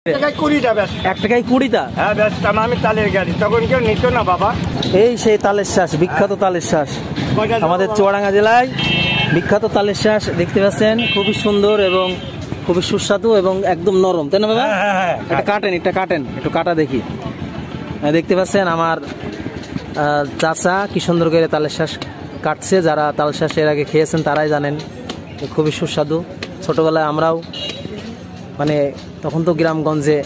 1 টাকায় 20টা। হ্যাঁ ব্যস্তাম আমি তালের গাড়ি, তখন কেউ নিত না বাবা। এই সেই তালের শ্বাস, বিখ্যাত তালের শ্বাস আমাদের চুয়াডাঙ্গা জেলায় বিখ্যাত তালের শ্বাস দেখতে পাচ্ছেন, খুবই সুন্দর এবং খুবই সুস্বাদু এবং একদম নরম, তাই না বাবা? এটা কাটেন, একটু কাটা দেখি। দেখতে পাচ্ছেন আমার চাচা কি সুন্দর করে তালের শ্বাস কাটছে। যারা তাল শ্বাস এর আগে খেয়েছেন তারাই জানেন খুবই সুস্বাদু। ছোটবেলায় আমরাও মানে তখন তো গ্রামগঞ্জে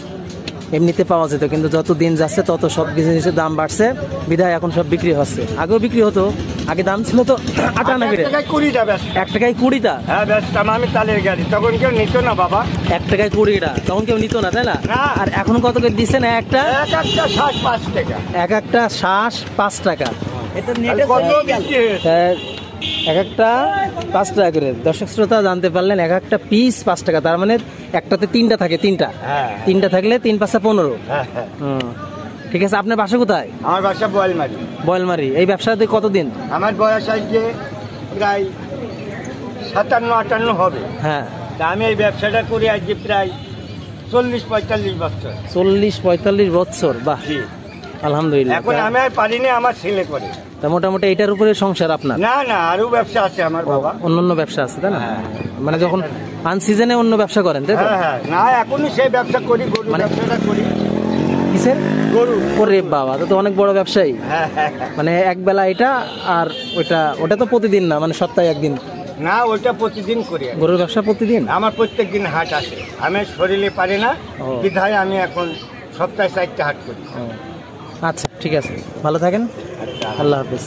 এমনিতে পাওয়া যেত, কিন্তু যত দিন যাচ্ছে তত সব জিনিসের দাম বাড়ছে, বিধায় এখন সব বিক্রি হচ্ছে। আগেও বিক্রি হতো, আগে দাম ছিল তো 58 করে। 1 টাকায় 20টা। হ্যাঁ ব্যস্তাম আমি তালের গাড়ি, তখন কেউ নিত না বাবা। 1 টাকায় 20টা, তখন কেউ নিত না, তাই না? আর এখন কত করে দিচ্ছেন? একটা শ্বাস 5 টাকা। একটা শ্বাস 5 টাকা। এক একটা 5 টাকা করে। দর্শক শ্রোতা জানতে পারলেন, একটা পিস 5 টাকা, তার মানে একটাতে 3টা থাকে। 3টা থাকলে 3 5 15। ঠিক আছে, আপনার বাসা কোথায়? আমার বাসা বয়লমারি। বয়লমারি। এই ব্যবসাতে কতদিন? আমার বয়স আজকে প্রায় 57-58 হবে। হ্যাঁ, আমি এই ব্যবসাটা করি আজকে প্রায় 40-45 বছর। 40-45 বছর। বাহ, আলহামদুলিল্লাহ। এখন আমি আর পারিনি, আমার ছেলে করে। তা মোটামুটি এটার উপরে সংসার আপনার? না না, আরো ব্যবসা আছে আমার বাবা, অন্যান্য ব্যবসা আছে, তাই না? মানে যখন আনসিজনে অন্য ব্যবসা করেন, তাই তো? হ্যাঁ, না এখনই সেই ব্যবসা করি, গরু ব্যবসাটা করি। কিসের গরু? ওরে বাবা, তো অনেক বড় ব্যবসায়ী। মানে এক বেলা এটা আর ওটা তো প্রতিদিন না, মানে সপ্তাহে একদিন? না, ওইটা প্রতিদিন করি। গরুর ব্যবসা প্রতিদিন? আমার প্রত্যেক দিন হাট আসে, আমি শরীরে পারি না বিধায় আমি এখন সপ্তাহে 4টা হাট করি। আচ্ছা, ঠিক আছে, ভালো থাকেন, আল্লাহ হাফেজ।